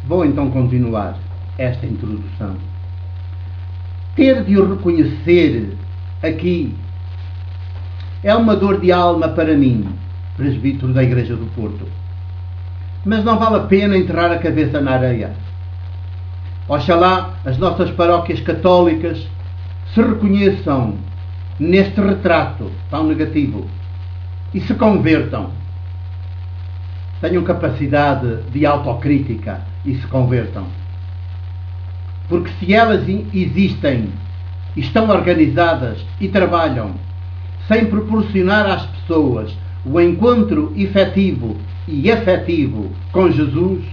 Vou então continuar esta introdução. Ter de o reconhecer aqui é uma dor de alma para mim, presbítero da Igreja do Porto. Mas não vale a pena enterrar a cabeça na areia. Oxalá as nossas paróquias católicas se reconheçam neste retrato tão negativo e se convertam. Tenham capacidade de autocrítica e se convertam. Porque se elas existem, estão organizadas e trabalham sem proporcionar às pessoas o encontro efetivo e afetivo com Jesus,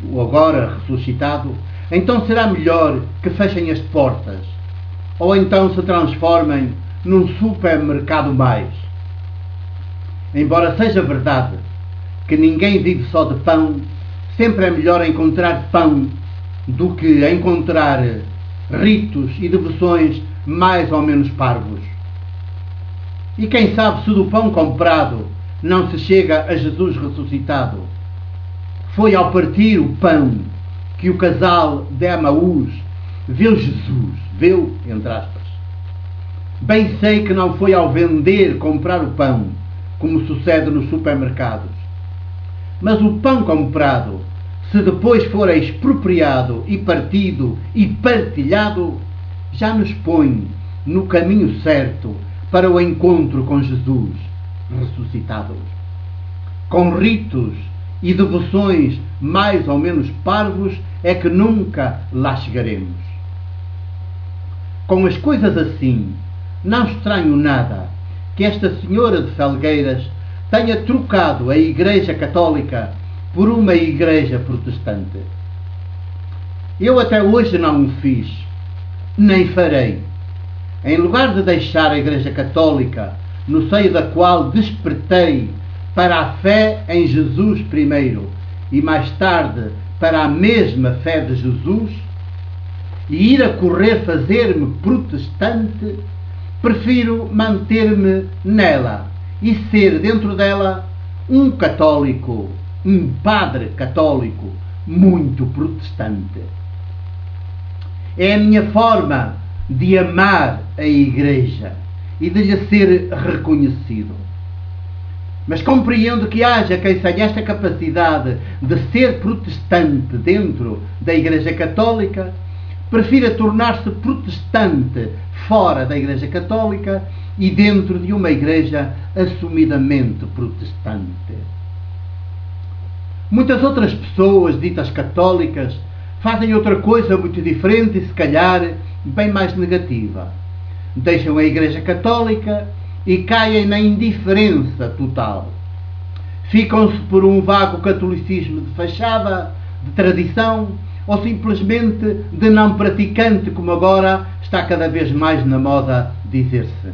o agora ressuscitado, então será melhor que fechem as portas ou então se transformem num supermercado mais. Embora seja verdade que ninguém vive só de pão, sempre é melhor encontrar pão do que encontrar ritos e devoções mais ou menos parvos. E quem sabe se do pão comprado não se chega a Jesus ressuscitado. Foi ao partir o pão que o casal de Emaús viu Jesus, viu, entre aspas. Bem sei que não foi ao vender comprar o pão, como sucede nos supermercados. Mas o pão comprado, se depois for expropriado e partido e partilhado, já nos põe no caminho certo para o encontro com Jesus ressuscitado. Com ritos e devoções mais ou menos parvos é que nunca lá chegaremos. Com as coisas assim, não estranho nada que esta senhora de Felgueiras tenha trocado a Igreja Católica por uma Igreja Protestante. Eu até hoje não o fiz, nem farei. Em lugar de deixar a Igreja Católica, no seio da qual despertei para a fé em Jesus primeiro e mais tarde para a mesma fé de Jesus, e ir a correr fazer-me protestante, prefiro manter-me nela e ser dentro dela um católico, um padre católico muito protestante. É a minha forma de amar a Igreja e de lhe ser reconhecido. Mas compreendo que haja quem tenha esta capacidade de ser protestante dentro da Igreja Católica, prefira tornar-se protestante fora da Igreja Católica e dentro de uma Igreja assumidamente protestante. Muitas outras pessoas ditas católicas fazem outra coisa muito diferente e se calhar bem mais negativa. Deixam a Igreja Católica e caem na indiferença total. Ficam-se por um vago catolicismo de fachada, de tradição, ou simplesmente de não praticante, como agora está cada vez mais na moda dizer-se.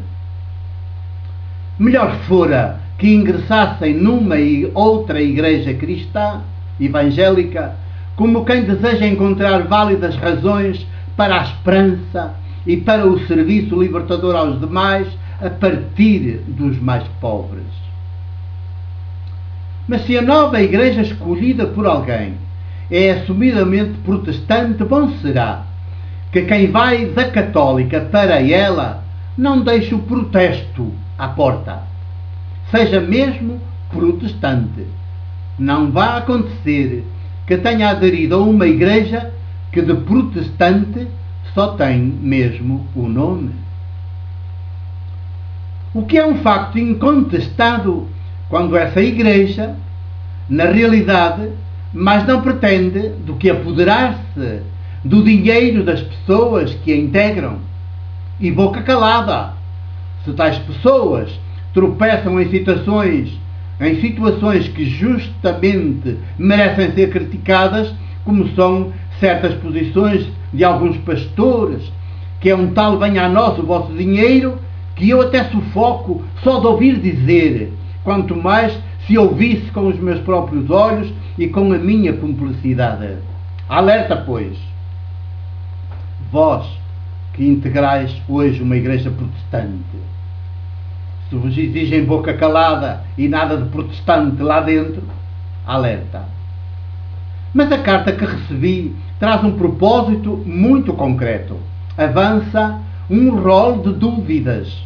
Melhor fora que ingressassem numa e outra igreja cristã, evangélica, como quem deseja encontrar válidas razões para a esperança e para o serviço libertador aos demais a partir dos mais pobres. Mas se a nova igreja escolhida por alguém é assumidamente protestante, bom será que quem vai da católica para ela não deixe o protesto à porta. Seja mesmo protestante. Não vai acontecer que tenha aderido a uma igreja que de protestante só tem mesmo o nome. O que é um facto incontestado quando essa igreja, na realidade, mas não pretende do que apoderar-se do dinheiro das pessoas que a integram. E boca calada, se tais pessoas tropeçam em situações que justamente merecem ser criticadas, como são certas posições de alguns pastores, que é um tal venha a nós o vosso dinheiro, que eu até sufoco só de ouvir dizer, quanto mais se ouvisse com os meus próprios olhos e com a minha cumplicidade. Alerta, pois, vós que integrais hoje uma igreja protestante, se vos exigem boca calada e nada de protestante lá dentro, alerta. Mas a carta que recebi traz um propósito muito concreto. Avança um rol de dúvidas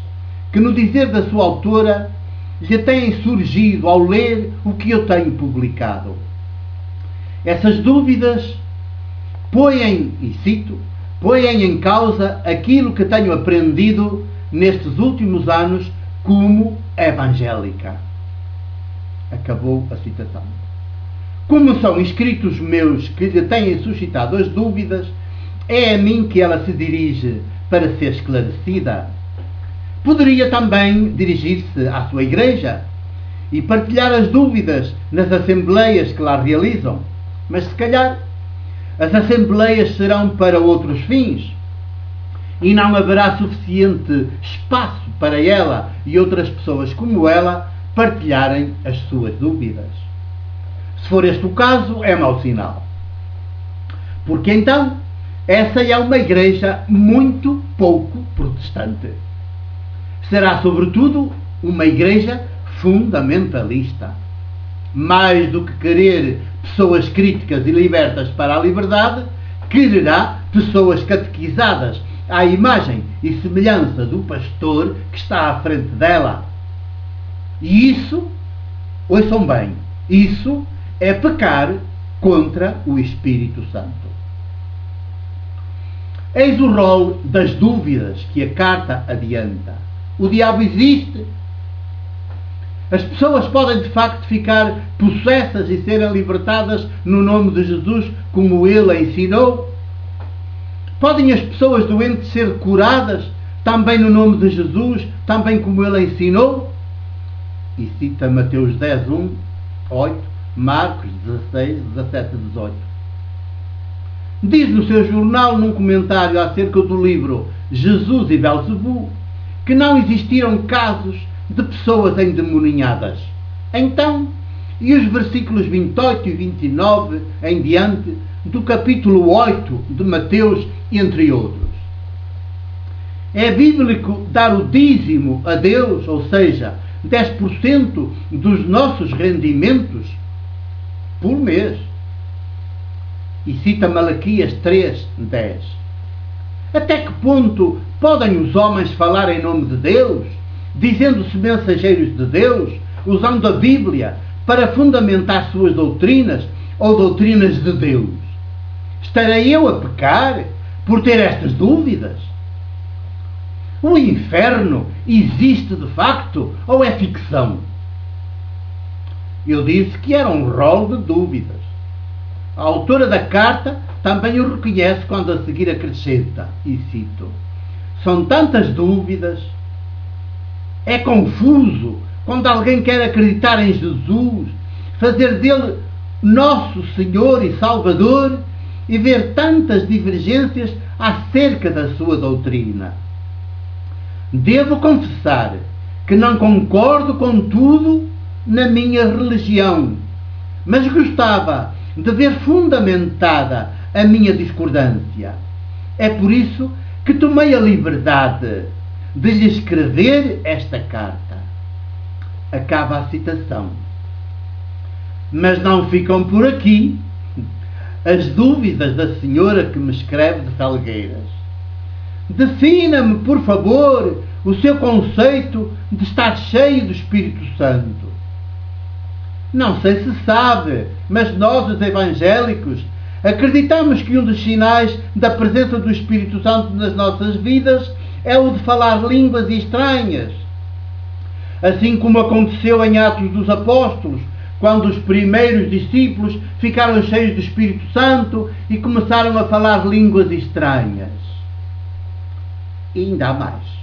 que, no dizer da sua autora, lhe têm surgido ao ler o que eu tenho publicado. Essas dúvidas põem, e cito, põem em causa aquilo que tenho aprendido nestes últimos anos como evangélica. Acabou a citação. Como são escritos meus que lhe têm suscitado as dúvidas, é a mim que ela se dirige para ser esclarecida. Poderia também dirigir-se à sua igreja e partilhar as dúvidas nas assembleias que lá realizam, mas se calhar as assembleias serão para outros fins e não haverá suficiente espaço para ela e outras pessoas como ela partilharem as suas dúvidas. Se for este o caso, é mau sinal. Porque então, essa é uma igreja muito pouco protestante. Será, sobretudo, uma igreja fundamentalista. Mais do que querer pessoas críticas e libertas para a liberdade, quererá pessoas catequizadas à imagem e semelhança do pastor que está à frente dela. E isso, ouçam bem, isso é pecar contra o Espírito Santo. Eis o rol das dúvidas que a carta adianta. O diabo existe. As pessoas podem de facto ficar possessas e serem libertadas no nome de Jesus, como ele a ensinou. Podem as pessoas doentes ser curadas também no nome de Jesus, também como ele a ensinou. E cita Mateus 10, 1, 8, Marcos 16, 17 e 18. Diz no seu jornal, num comentário acerca do livro Jesus e Belzebu, que não existiram casos de pessoas endemoninhadas. Então, e os versículos 28 e 29 em diante do capítulo 8 de Mateus, entre outros. É bíblico dar o dízimo a Deus, ou seja, 10% dos nossos rendimentos por mês. E cita Malaquias 3, 10. Até que ponto podem os homens falar em nome de Deus, dizendo-se mensageiros de Deus, usando a Bíblia para fundamentar suas doutrinas ou doutrinas de Deus? Estarei eu a pecar por ter estas dúvidas? O inferno existe de facto ou é ficção? Eu disse que era um rol de dúvidas. A autora da carta também o reconhece quando a seguir acrescenta, e cito: são tantas dúvidas, é confuso quando alguém quer acreditar em Jesus, fazer dele nosso Senhor e Salvador e ver tantas divergências acerca da sua doutrina. Devo confessar que não concordo com tudo na minha religião, mas gostava de ver fundamentada a minha discordância. É por isso que tomei a liberdade de lhe escrever esta carta. Acaba a citação. Mas não ficam por aqui as dúvidas da senhora que me escreve de Felgueiras. Defina-me, por favor, o seu conceito de estar cheio do Espírito Santo. Não sei se sabe, mas nós, os evangélicos, acreditamos que um dos sinais da presença do Espírito Santo nas nossas vidas é o de falar línguas estranhas. Assim como aconteceu em Atos dos Apóstolos, quando os primeiros discípulos ficaram cheios do Espírito Santo e começaram a falar línguas estranhas. E ainda há mais.